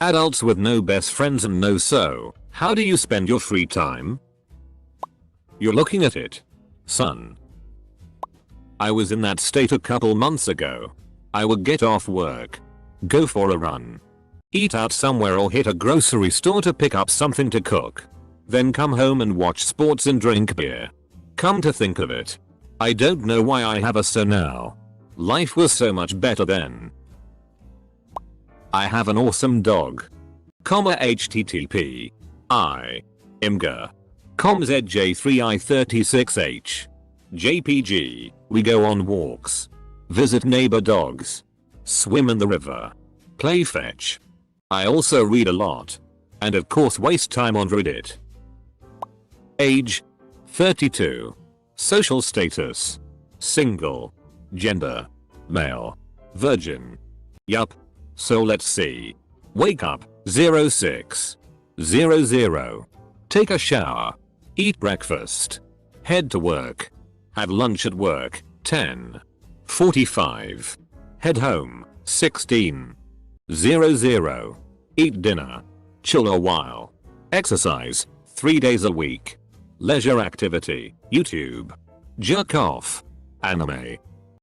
Adults with no best friends and no so, how do you spend your free time? You're looking at it. Son. I was in that state a couple months ago. I would get off work, go for a run, eat out somewhere or hit a grocery store to pick up something to cook. Then come home and watch sports and drink beer. Come to think of it, I don't know why I have a so now. Life was so much better then. I have an awesome dog. HTTP. I. Imgur. ZJ3I36H. JPG. We go on walks. Visit neighbor dogs. Swim in the river. Play fetch. I also read a lot. And of course waste time on Reddit. Age. 32. Social status. Single. Gender. Male. Virgin. Yup. So let's see. Wake up. 06:00. Take a shower. Eat breakfast. Head to work. Have lunch at work. 10:45. Head home. 16:00. Eat dinner. Chill a while. Exercise 3 days a week. Leisure activity. YouTube. Jerk off. Anime.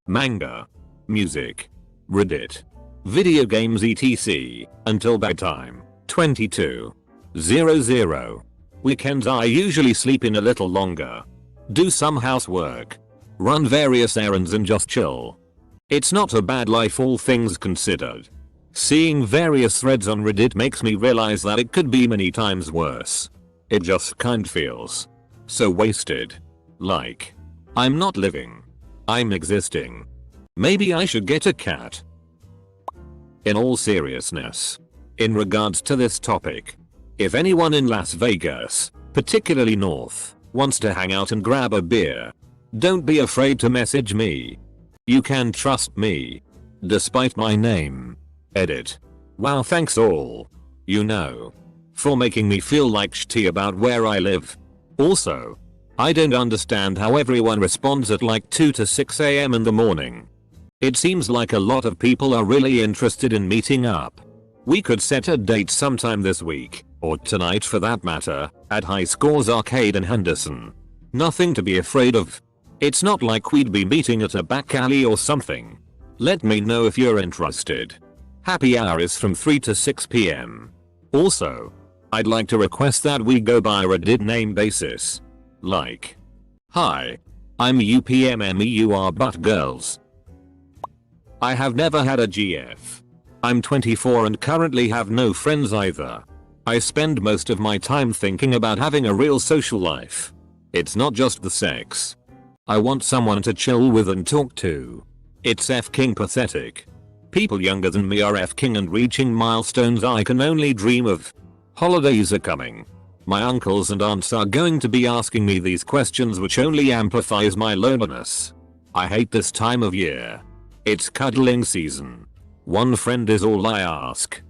Manga. Music. Reddit. Video games etc. Until bedtime. 22:00. Weekends I usually sleep in a little longer. Do some housework. Run various errands and just chill. It's not a bad life all things considered. Seeing various threads on Reddit makes me realize that it could be many times worse. It just kind feels so wasted. Like, I'm not living. I'm existing. Maybe I should get a cat. In all seriousness, in regards to this topic, if anyone in Las Vegas, particularly North, wants to hang out and grab a beer, don't be afraid to message me. You can trust me. Despite my name. Edit. Wow, thanks all. You know. For making me feel like shitty about where I live. Also, I don't understand how everyone responds at like 2 to 6 AM in the morning. It seems like a lot of people are really interested in meeting up. We could set a date sometime this week, or tonight for that matter, at High Scores Arcade in Henderson. Nothing to be afraid of. It's not like we'd be meeting at a back alley or something. Let me know if you're interested. Happy hour is from 3 to 6 PM. Also, I'd like to request that we go by a Reddit name basis. Like, hi, I'm UPMMEUR but girls. I have never had a GF. I'm 24 and currently have no friends either. I spend most of my time thinking about having a real social life. It's not just the sex. I want someone to chill with and talk to. It's f-king pathetic. People younger than me are f-king and reaching milestones I can only dream of. Holidays are coming. My uncles and aunts are going to be asking me these questions which only amplifies my loneliness. I hate this time of year. It's cuddling season. One friend is all I ask.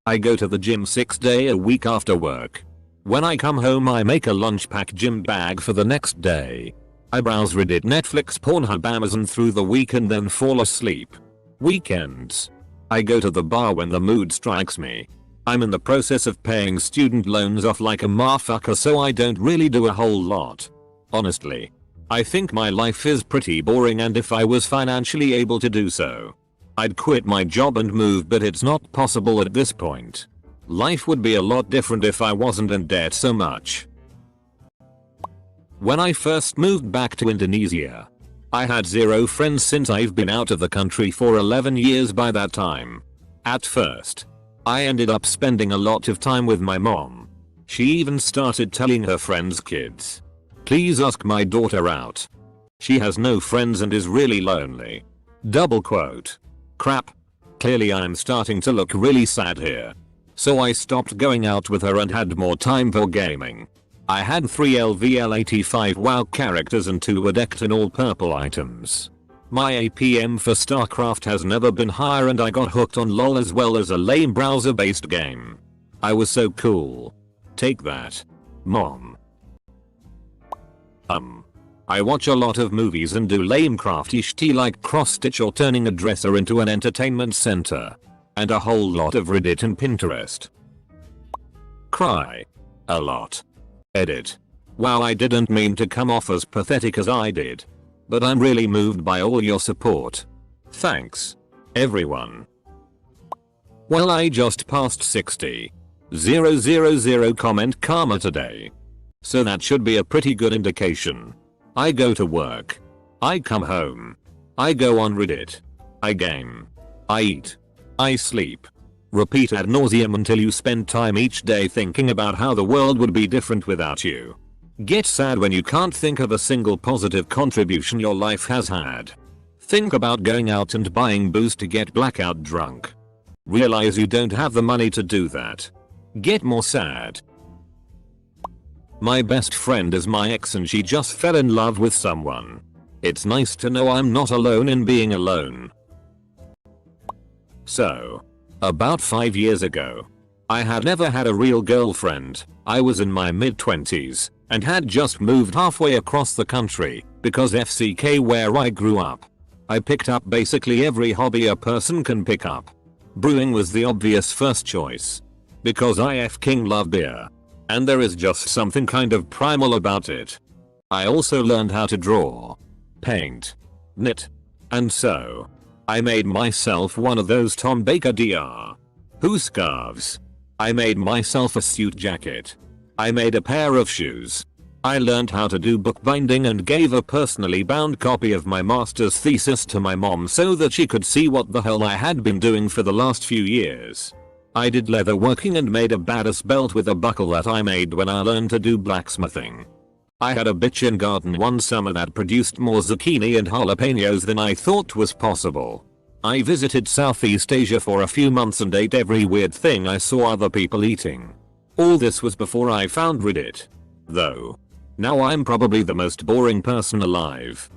I go to the gym 6 days a week after work. When I come home I make a lunch pack gym bag for the next day. I browse Reddit, Netflix, Pornhub, Amazon through the week and then fall asleep. Weekends. I go to the bar when the mood strikes me. I'm in the process of paying student loans off like a motherfucker, so I don't really do a whole lot. Honestly, I think my life is pretty boring, and if I was financially able to do so, I'd quit my job and move, but it's not possible at this point. Life would be a lot different if I wasn't in debt so much. When I first moved back to Indonesia, I had 0 friends since I've been out of the country for 11 years by that time. At first, I ended up spending a lot of time with my mom. She even started telling her friends' kids, please ask my daughter out. She has no friends and is really lonely. Double quote. Crap. Clearly I'm starting to look really sad here. So I stopped going out with her and had more time for gaming. I had 3 LVL85 WoW characters and 2 decked in all purple items. My APM for StarCraft has never been higher, and I got hooked on LoL as well as a lame browser based game. I was so cool. Take that, Mom. I watch a lot of movies and do lame crafty shit like cross stitch or turning a dresser into an entertainment center. And a whole lot of Reddit and Pinterest. Cry. A lot. Edit. Wow, I didn't mean to come off as pathetic as I did. But I'm really moved by all your support. Thanks. Everyone. Well, I just passed 60. 000 comment karma today. So that should be a pretty good indication. I go to work. I come home. I go on Reddit. I game. I eat. I sleep. Repeat ad nauseum until you spend time each day thinking about how the world would be different without you. Get sad when you can't think of a single positive contribution your life has had. Think about going out and buying booze to get blackout drunk. Realize you don't have the money to do that. Get more sad. My best friend is my ex and she just fell in love with someone. It's nice to know I'm not alone in being alone. So, about 5 years ago, I had never had a real girlfriend. I was in my mid-20s and had just moved halfway across the country because FCK where I grew up. I picked up basically every hobby a person can pick up. Brewing was the obvious first choice because I f***ing love beer. And there is just something kind of primal about it. I also learned how to draw, paint, knit, and sew. I made myself one of those Tom Baker Dr. Who scarves. I made myself a suit jacket. I made a pair of shoes. I learned how to do bookbinding and gave a personally bound copy of my master's thesis to my mom so that she could see what the hell I had been doing for the last few years. I did leather working and made a badass belt with a buckle that I made when I learned to do blacksmithing. I had a bitchin' garden one summer that produced more zucchini and jalapenos than I thought was possible. I visited Southeast Asia for a few months and ate every weird thing I saw other people eating. All this was before I found Reddit. Though. Now I'm probably the most boring person alive.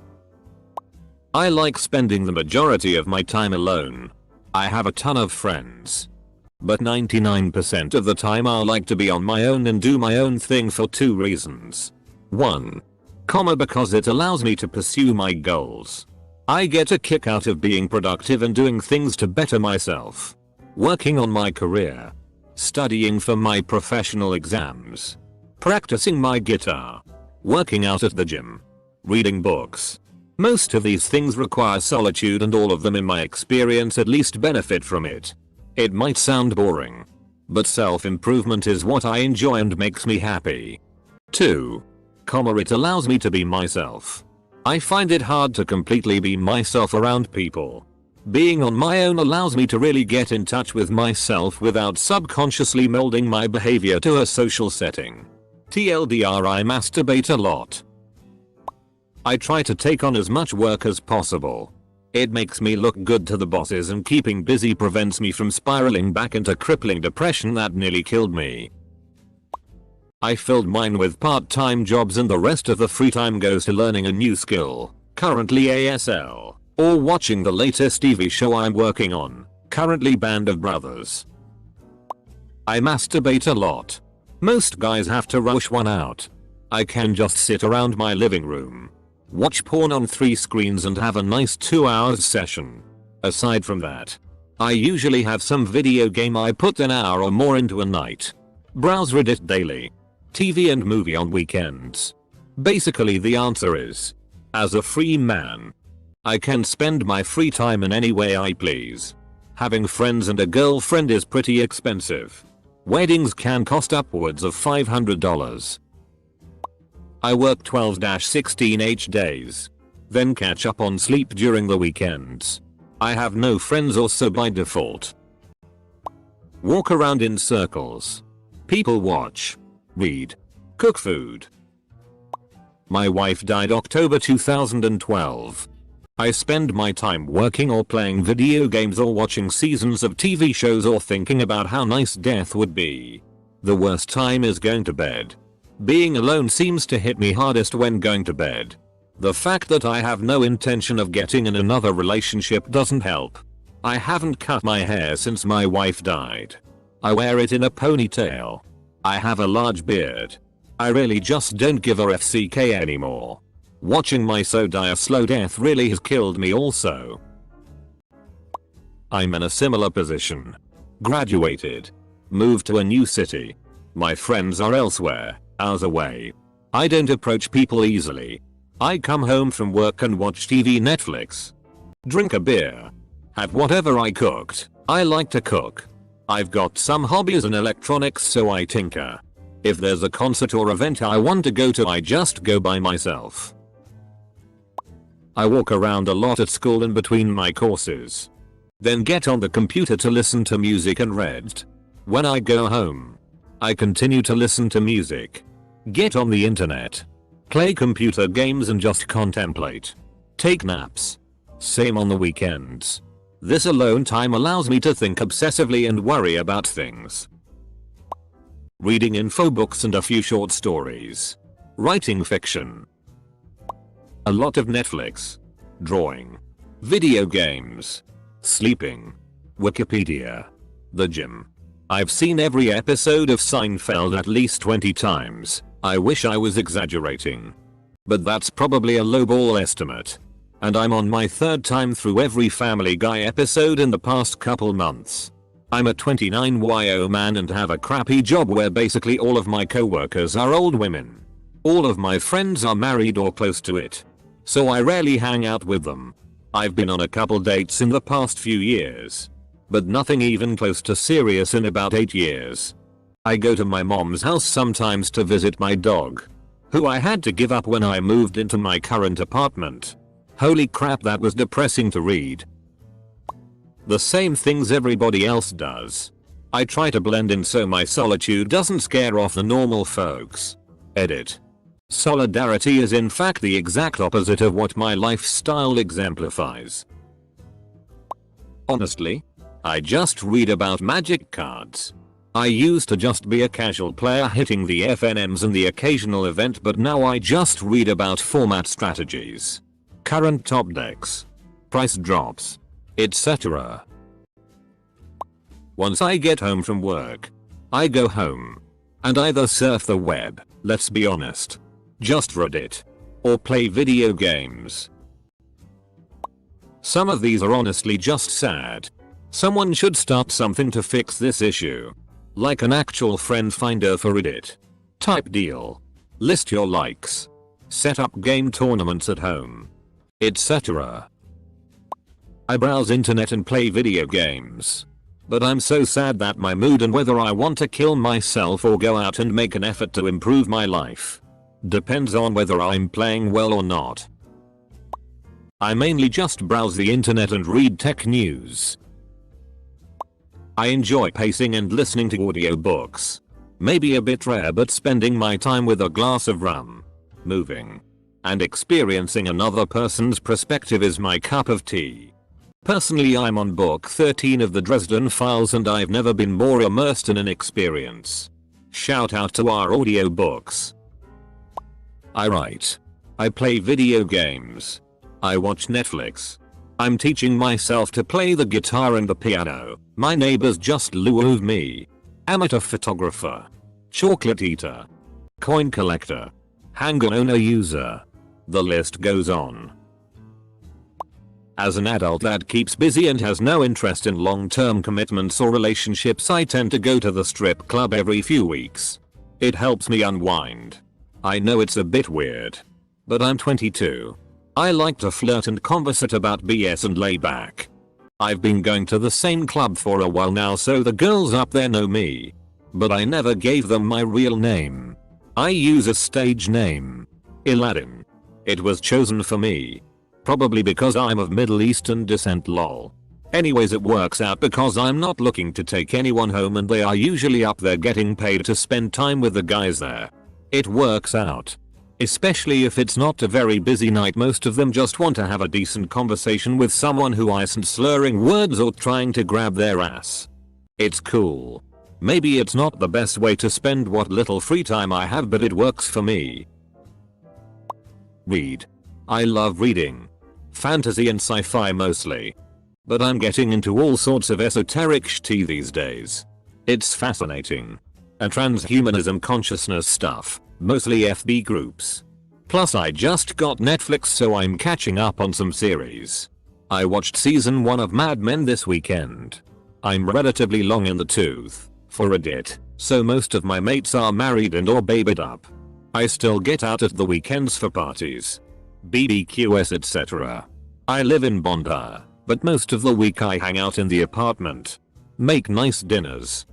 I like spending the majority of my time alone. I have a ton of friends. But 99% of the time I like to be on my own and do my own thing for 2 reasons. 1. Because it allows me to pursue my goals. I get a kick out of being productive and doing things to better myself. Working on my career. Studying for my professional exams. Practicing my guitar. Working out at the gym. Reading books. Most of these things require solitude and all of them in my experience at least benefit from it. It might sound boring. But self-improvement is what I enjoy and makes me happy. 2. It allows me to be myself. I find it hard to completely be myself around people. Being on my own allows me to really get in touch with myself without subconsciously molding my behavior to a social setting. TLDR, I masturbate a lot. I try to take on as much work as possible. It makes me look good to the bosses and keeping busy prevents me from spiraling back into crippling depression that nearly killed me. I filled mine with part-time jobs and the rest of the free time goes to learning a new skill, currently ASL, or watching the latest TV show I'm working on, currently Band of Brothers. I masturbate a lot. Most guys have to rush one out. I can just sit around my living room, watch porn on 3 screens and have a nice 2 hours session. Aside from that, I usually have some video game I put an hour or more into a night. Browse Reddit daily. TV and movie on weekends. Basically the answer is, as a free man, I can spend my free time in any way I please. Having friends and a girlfriend is pretty expensive. Weddings can cost upwards of $500. I work 12-16 days. Then catch up on sleep during the weekends. I have no friends or so by default. Walk around in circles. People watch. Read. Cook food. My wife died October 2012. I spend my time working or playing video games or watching seasons of TV shows or thinking about how nice death would be. The worst time is going to bed. Being alone seems to hit me hardest when going to bed. The fact that I have no intention of getting in another relationship doesn't help. I haven't cut my hair since my wife died. I wear it in a ponytail. I have a large beard. I really just don't give a FCK anymore. Watching my so die a slow death really has killed me also. I'm in a similar position. Graduated. Moved to a new city. My friends are elsewhere, hours away. I don't approach people easily. I come home from work and watch TV, Netflix. Drink a beer. Have whatever I cooked. I like to cook. I've got some hobbies in electronics, so I tinker. If there's a concert or event I want to go to, I just go by myself. I walk around a lot at school in between my courses. Then get on the computer to listen to music and read. When I go home, I continue to listen to music. Get on the internet. Play computer games and just contemplate. Take naps. Same on the weekends. This alone time allows me to think obsessively and worry about things. Reading info books and a few short stories. Writing fiction. A lot of Netflix. Drawing. Video games. Sleeping. Wikipedia. The gym. I've seen every episode of Seinfeld at least 20 times. I wish I was exaggerating. But that's probably a lowball estimate. And I'm on my third time through every Family Guy episode in the past couple months. I'm a 29-year-old man and have a crappy job where basically all of my coworkers are old women. All of my friends are married or close to it. So I rarely hang out with them. I've been on a couple dates in the past few years. But nothing even close to serious in about 8 years. I go to my mom's house sometimes to visit my dog, who I had to give up when I moved into my current apartment. Holy crap, that was depressing to read. The same things everybody else does. I try to blend in so my solitude doesn't scare off the normal folks. Edit. Solidarity is in fact the exact opposite of what my lifestyle exemplifies. Honestly, I just read about magic cards. I used to just be a casual player hitting the FNMs and the occasional event, but now I just read about format strategies, current top decks, price drops, etc. Once I get home from work, I go home and either surf the web, let's be honest, just Reddit, or play video games. Some of these are honestly just sad. Someone should start something to fix this issue. Like an actual friend finder for Reddit type deal. List your likes. Set up game tournaments at home, etc. I browse internet and play video games. But I'm so sad that my mood and whether I want to kill myself or go out and make an effort to improve my life depends on whether I'm playing well or not. I mainly just browse the internet and read tech news. I enjoy pacing and listening to audiobooks. Maybe a bit rare, but spending my time with a glass of rum, moving, and experiencing another person's perspective is my cup of tea. Personally, I'm on book 13 of the Dresden Files and I've never been more immersed in an experience. Shout out to our audiobooks. I write. I play video games. I watch Netflix. I'm teaching myself to play the guitar and the piano. My neighbors just love me. Amateur photographer. Chocolate eater. Coin collector. Hangar owner user. The list goes on. As an adult that keeps busy and has no interest in long-term commitments or relationships, I tend to go to the strip club every few weeks. It helps me unwind. I know it's a bit weird, but I'm 22. I like to flirt and conversate about BS and lay back. I've been going to the same club for a while now, so the girls up there know me. But I never gave them my real name. I use a stage name. Aladdin. It was chosen for me. Probably because I'm of Middle Eastern descent, lol. Anyways, it works out because I'm not looking to take anyone home and they are usually up there getting paid to spend time with the guys there. It works out. Especially if it's not a very busy night, most of them just want to have a decent conversation with someone who isn't slurring words or trying to grab their ass. It's cool. Maybe it's not the best way to spend what little free time I have, but it works for me. Read. I love reading. Fantasy and sci-fi mostly. But I'm getting into all sorts of esoteric shit these days. It's fascinating. And transhumanism consciousness stuff. Mostly FB groups. Plus I just got Netflix, so I'm catching up on some series. I watched season 1 of Mad Men this weekend. I'm relatively long in the tooth for Reddit, so most of my mates are married and or babied up. I still get out at the weekends for parties, BBQs etc. I live in Bondi, but most of the week I hang out in the apartment, make nice dinners,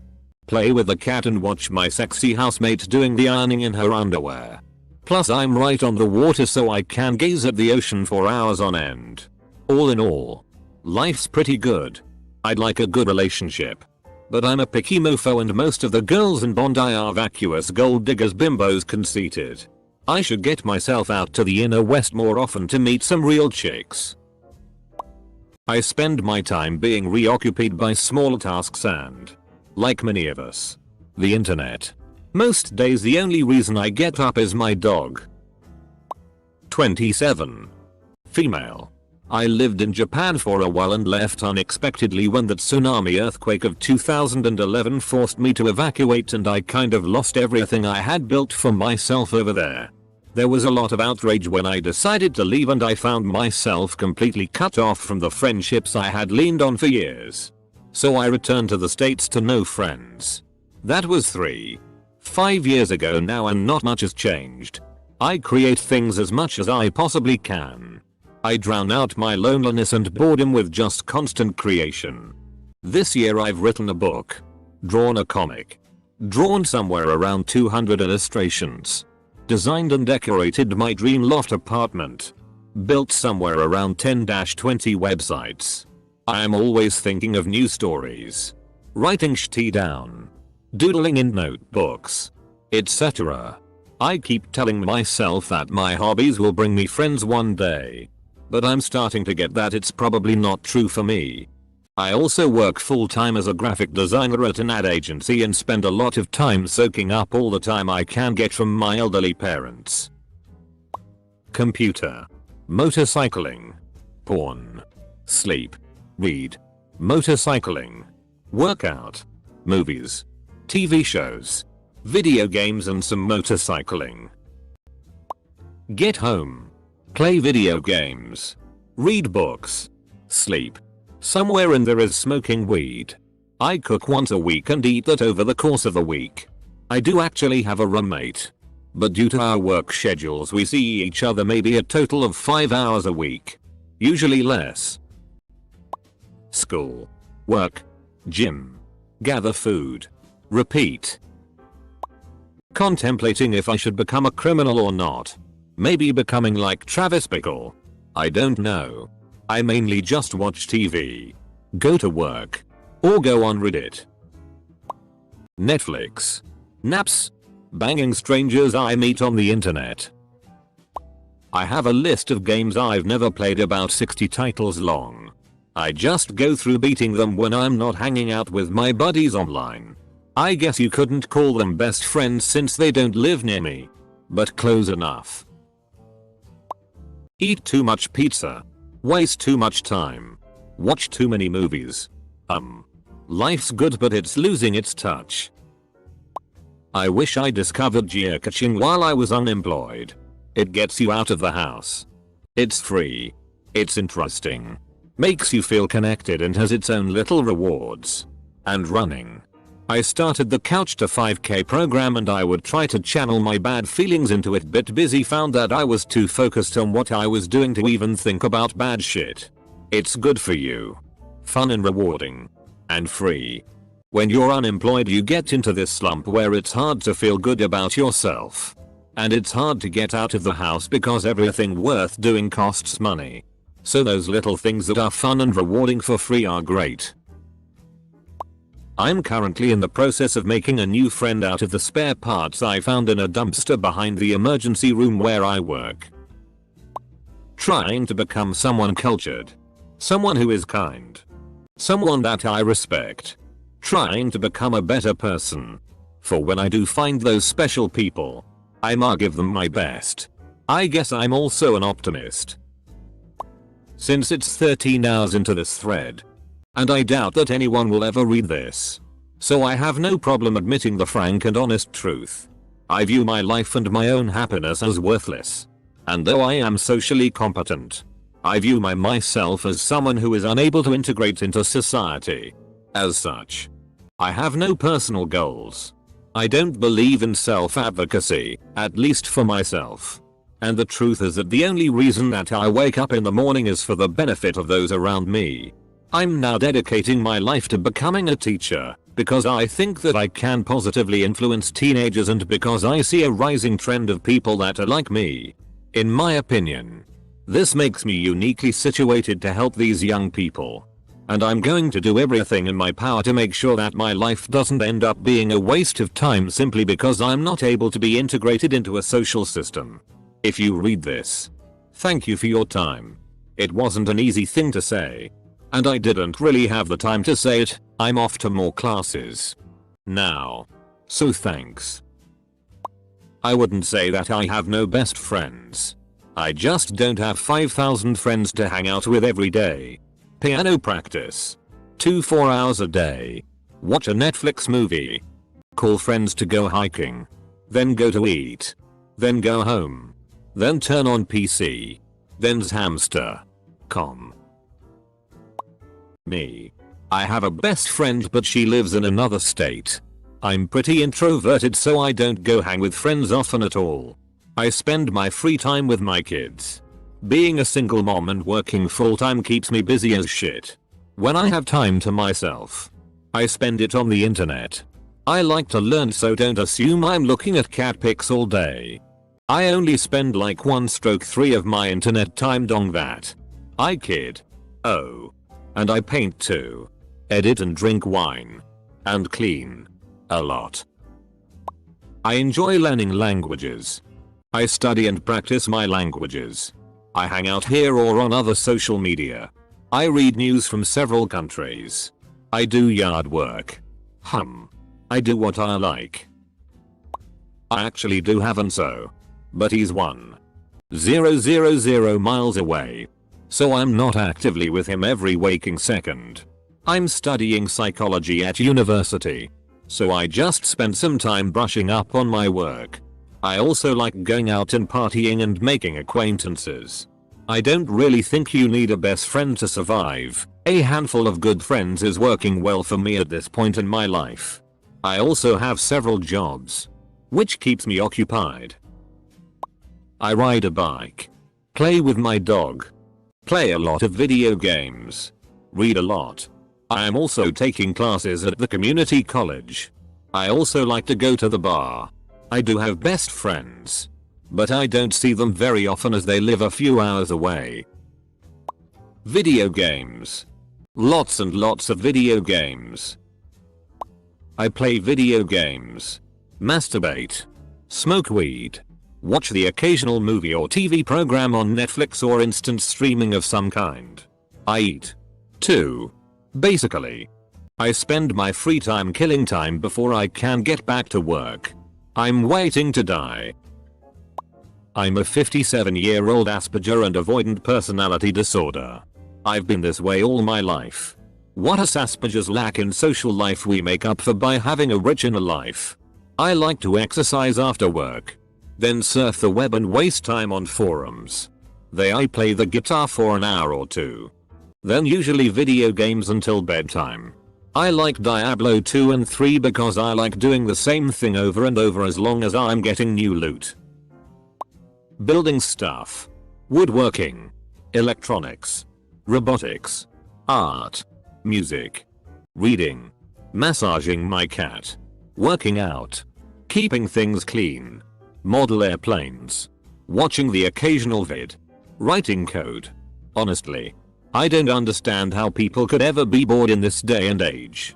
play with the cat and watch my sexy housemate doing the ironing in her underwear. Plus I'm right on the water so I can gaze at the ocean for hours on end. All in all, life's pretty good. I'd like a good relationship, but I'm a picky mofo and most of the girls in Bondi are vacuous gold diggers bimbos conceited. I should get myself out to the inner west more often to meet some real chicks. I spend my time being reoccupied by small tasks and, like many of us, the internet. Most days the only reason I get up is my dog. 27. Female. I lived in Japan for a while and left unexpectedly when that tsunami earthquake of 2011 forced me to evacuate and I kind of lost everything I had built for myself over there. There was a lot of outrage when I decided to leave and I found myself completely cut off from the friendships I had leaned on for years. So I returned to the States to no friends. That was 5 years ago now and not much has changed. I create things as much as I possibly can. I drown out my loneliness and boredom with just constant creation. This year I've written a book, drawn a comic, drawn somewhere around 200 illustrations, designed and decorated my dream loft apartment, built somewhere around 10-20 websites. I am always thinking of new stories, writing shit down, doodling in notebooks, etc. I keep telling myself that my hobbies will bring me friends one day. But I'm starting to get that it's probably not true for me. I also work full time as a graphic designer at an ad agency and spend a lot of time soaking up all the time I can get from my elderly parents. Computer. Motorcycling. Porn. Sleep. Read. Motorcycling. Workout. Movies. TV shows. Video games and some motorcycling. Get home. Play video games. Read books. Sleep. Somewhere in there is smoking weed. I cook once a week and eat that over the course of the week. I do actually have a roommate, but due to our work schedules we see each other maybe a total of 5 hours a week. Usually less. School. Work. Gym. Gather food. Repeat. Contemplating if I should become a criminal or not. Maybe becoming like Travis Bickle. I don't know. I mainly just watch TV, go to work, or go on Reddit. Netflix. Naps. Banging strangers I meet on the internet. I have a list of games I've never played, about 60 titles long. I just go through beating them when I'm not hanging out with my buddies online. I guess you couldn't call them best friends since they don't live near me, but close enough. Eat too much pizza. Waste too much time. Watch too many movies. Life's good but it's losing its touch. I wish I discovered geocaching while I was unemployed. It gets you out of the house. It's free. It's interesting. Makes you feel connected and has its own little rewards. And running. I started the Couch to 5K program and I would try to channel my bad feelings into it, but busy found that I was too focused on what I was doing to even think about bad shit. It's good for you. Fun and rewarding. And free. When you're unemployed you get into this slump where it's hard to feel good about yourself. And it's hard to get out of the house because everything worth doing costs money. So those little things that are fun and rewarding for free are great. I'm currently in the process of making a new friend out of the spare parts I found in a dumpster behind the emergency room where I work. Trying to become someone cultured. Someone who is kind. Someone that I respect. Trying to become a better person. For when I do find those special people, I'ma give them my best. I guess I'm also an optimist. Since it's 13 hours into this thread, and I doubt that anyone will ever read this, so I have no problem admitting the frank and honest truth. I view my life and my own happiness as worthless. And though I am socially competent, I view myself as someone who is unable to integrate into society. As such, I have no personal goals. I don't believe in self-advocacy, at least for myself. And the truth is that the only reason that I wake up in the morning is for the benefit of those around me. I'm now dedicating my life to becoming a teacher, because I think that I can positively influence teenagers and because I see a rising trend of people that are like me. In my opinion, this makes me uniquely situated to help these young people. And I'm going to do everything in my power to make sure that my life doesn't end up being a waste of time simply because I'm not able to be integrated into a social system. If you read this, thank you for your time. It wasn't an easy thing to say. And I didn't really have the time to say it. I'm off to more classes now. So thanks. I wouldn't say that I have no best friends. I just don't have 5,000 friends to hang out with every day. Piano practice. 2-4 hours a day. Watch a Netflix movie. Call friends to go hiking. Then go to eat. Then go home. Then turn on PC. Then's hamster. Me. I have a best friend but she lives in another state. I'm pretty introverted so I don't go hang with friends often at all. I spend my free time with my kids. Being a single mom and working full time keeps me busy as shit. When I have time to myself, I spend it on the internet. I like to learn so don't assume I'm looking at cat pics all day. I only spend like 1/3 of my internet time doing that. I kid. Oh. And I paint too. Edit and drink wine. And clean. A lot. I enjoy learning languages. I study and practice my languages. I hang out here or on other social media. I read news from several countries. I do yard work. I do what I like. I actually do have an so. But he's 1,000 miles away. So I'm not actively with him every waking second. I'm studying psychology at university. So I just spend some time brushing up on my work. I also like going out and partying and making acquaintances. I don't really think you need a best friend to survive. A handful of good friends is working well for me at this point in my life. I also have several jobs, which keeps me occupied. I ride a bike. Play with my dog. Play a lot of video games. Read a lot. I am also taking classes at the community college. I also like to go to the bar. I do have best friends, but I don't see them very often as they live a few hours away. Video games. Lots and lots of video games. I play video games. Masturbate. Smoke weed. Watch the occasional movie or TV program on Netflix or instant streaming of some kind. I eat. Too. Basically, I spend my free time killing time before I can get back to work. I'm waiting to die. I'm a 57-year-old Asperger and avoidant personality disorder. I've been this way all my life. What us Aspergers lack in social life we make up for by having a rich inner life. I like to exercise after work. Then surf the web and waste time on forums. I play the guitar for an hour or two. Then usually video games until bedtime. I like Diablo 2 and 3 because I like doing the same thing over and over as long as I'm getting new loot. Building stuff. Woodworking. Electronics. Robotics. Art. Music. Reading. Massaging my cat. Working out. Keeping things clean. Model airplanes. Watching the occasional vid. Writing code. Honestly, I don't understand how people could ever be bored in this day and age.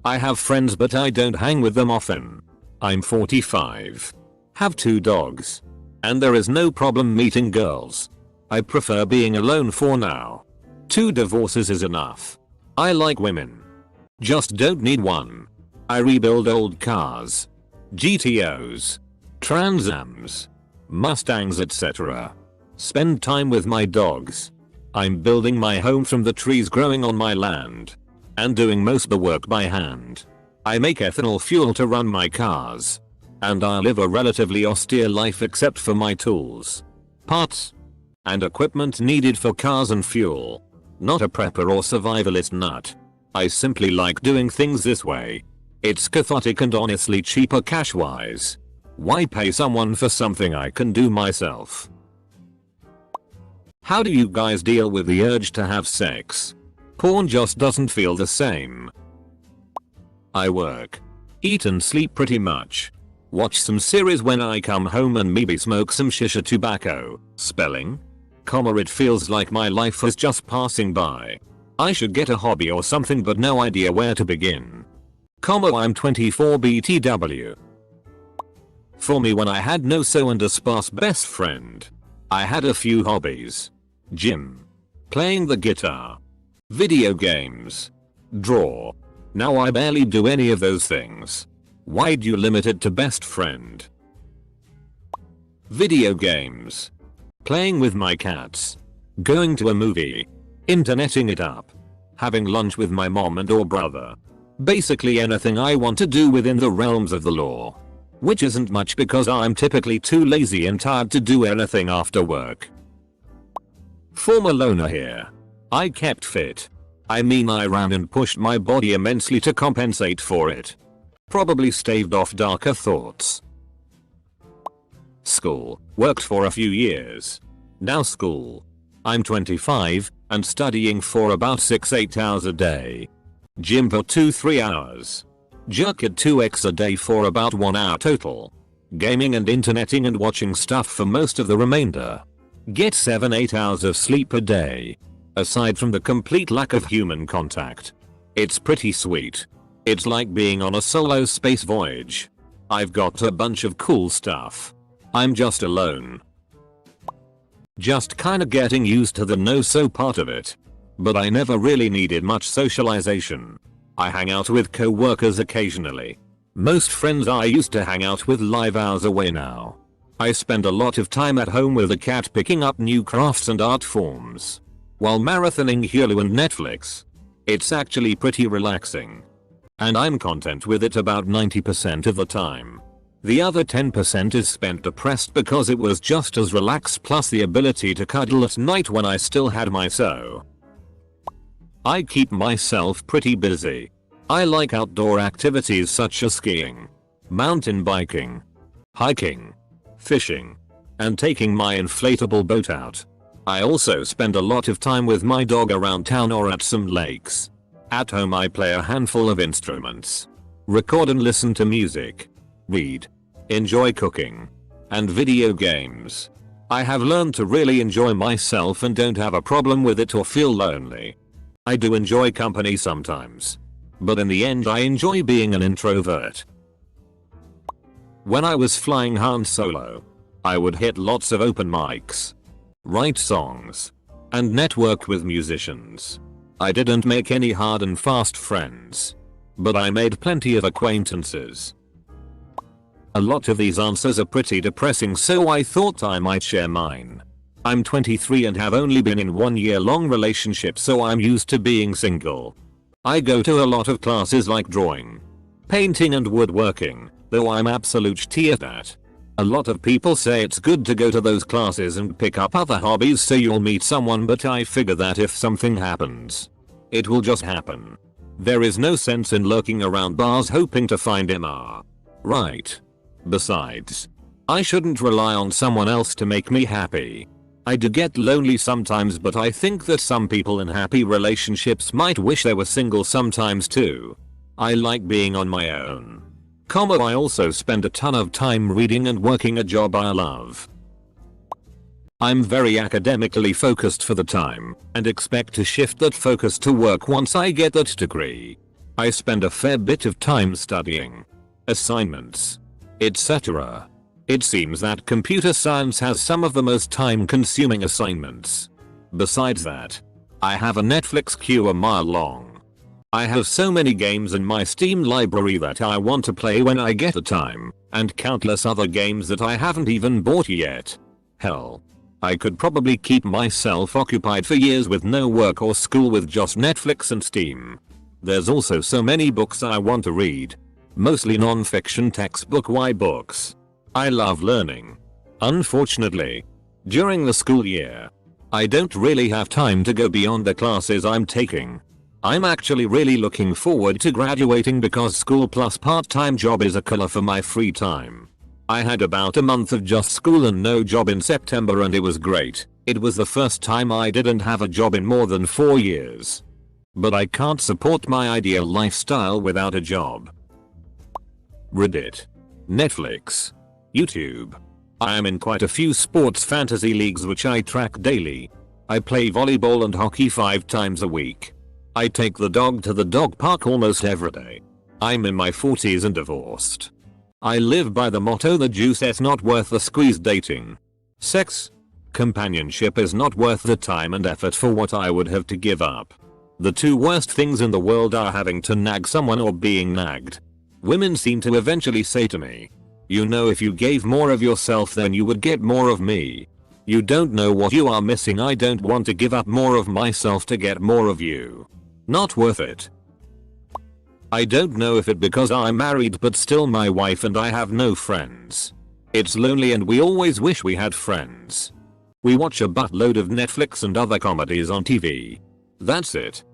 I have friends but I don't hang with them often. I'm 45. Have 2 dogs. And there is no problem meeting girls. I prefer being alone for now. 2 divorces is enough. I like women. Just don't need one. I rebuild old cars. GTOs. Transams. Mustangs etc. Spend time with my dogs. I'm building my home from the trees growing on my land. And doing most of the work by hand. I make ethanol fuel to run my cars. And I live a relatively austere life except for my tools. Parts. and equipment needed for cars and fuel. Not a prepper or survivalist nut. I simply like doing things this way. It's cathartic and honestly cheaper cash-wise. Why pay someone for something I can do myself? How do you guys deal with the urge to have sex? Porn just doesn't feel the same. I work, eat and sleep pretty much. Watch some series when I come home and maybe smoke some shisha tobacco. Spelling? Comma, it feels like my life is just passing by. I should get a hobby or something but no idea where to begin. Comma, I'm 24 BTW. For me, when I had no so and a sparse best friend, I had a few hobbies. Gym. Playing the guitar. Video games. Draw. Now I barely do any of those things. Why'd you limit it to best friend? Video games. Playing with my cats. Going to a movie. Interneting it up. Having lunch with my mom and or brother. Basically anything I want to do within the realms of the law. Which isn't much because I'm typically too lazy and tired to do anything after work. Former loner here. I kept fit. I mean, I ran and pushed my body immensely to compensate for it. Probably staved off darker thoughts. School. Worked for a few years. Now school. I'm 25 and studying for about 6-8 hours a day. Gym for 2-3 hours. Jerk at 2x a day for about 1 hour total. Gaming and interneting and watching stuff for most of the remainder. Get 7-8 hours of sleep a day. Aside from the complete lack of human contact. It's pretty sweet. It's like being on a solo space voyage. I've got a bunch of cool stuff. I'm just alone. Just kinda getting used to the no-so part of it. But I never really needed much socialization. I hang out with co-workers occasionally. Most friends I used to hang out with live hours away now. I spend a lot of time at home with a cat picking up new crafts and art forms. While marathoning Hulu and Netflix. It's actually pretty relaxing. And I'm content with it about 90% of the time. The other 10% is spent depressed because it was just as relaxed plus the ability to cuddle at night when I still had my so. I keep myself pretty busy. I like outdoor activities such as skiing, mountain biking, hiking, fishing, and taking my inflatable boat out. I also spend a lot of time with my dog around town or at some lakes. At home I play a handful of instruments, record and listen to music, read, enjoy cooking, and video games. I have learned to really enjoy myself and don't have a problem with it or feel lonely. I do enjoy company sometimes. But in the end I enjoy being an introvert. When I was flying Han Solo, I would hit lots of open mics, write songs, and network with musicians. I didn't make any hard and fast friends, but I made plenty of acquaintances. A lot of these answers are pretty depressing, so I thought I might share mine. I'm 23 and have only been in 1-year-long relationship, so I'm used to being single. I go to a lot of classes like drawing, painting and woodworking, though I'm absolute T at that. A lot of people say it's good to go to those classes and pick up other hobbies so you'll meet someone, but I figure that if something happens, it will just happen. There is no sense in lurking around bars hoping to find him. Right. Besides, I shouldn't rely on someone else to make me happy. I do get lonely sometimes, but I think that some people in happy relationships might wish they were single sometimes too. I like being on my own. I also spend a ton of time reading and working a job I love. I'm very academically focused for the time and expect to shift that focus to work once I get that degree. I spend a fair bit of time studying, assignments, etc. It seems that computer science has some of the most time-consuming assignments. Besides that, I have a Netflix queue a mile long. I have so many games in my Steam library that I want to play when I get the time, and countless other games that I haven't even bought yet. Hell, I could probably keep myself occupied for years with no work or school with just Netflix and Steam. There's also so many books I want to read. Mostly non-fiction textbook-y books. I love learning. Unfortunately, During the school year, I don't really have time to go beyond the classes I'm taking. I'm actually really looking forward to graduating because school plus part-time job is a killer for my free time. I had about a month of just school and no job in September and it was great. It was the first time I didn't have a job in more than 4 years. But I can't support my ideal lifestyle without a job. Reddit, Netflix, YouTube. I am in quite a few sports fantasy leagues which I track daily. I play volleyball and hockey 5 times a week. I take the dog to the dog park almost every day. I'm in my 40s and divorced. I live by the motto the juice is not worth the squeeze. Dating, sex, companionship is not worth the time and effort for what I would have to give up. The 2 worst things in the world are having to nag someone or being nagged. Women seem to eventually say to me, "You know, if you gave more of yourself then you would get more of me. You don't know what you are missing. I don't want to give up more of myself to get more of you. Not worth it." I don't know if it because I'm married but still my wife and I have no friends. It's lonely and we always wish we had friends. We watch a buttload of Netflix and other comedies on TV. That's it.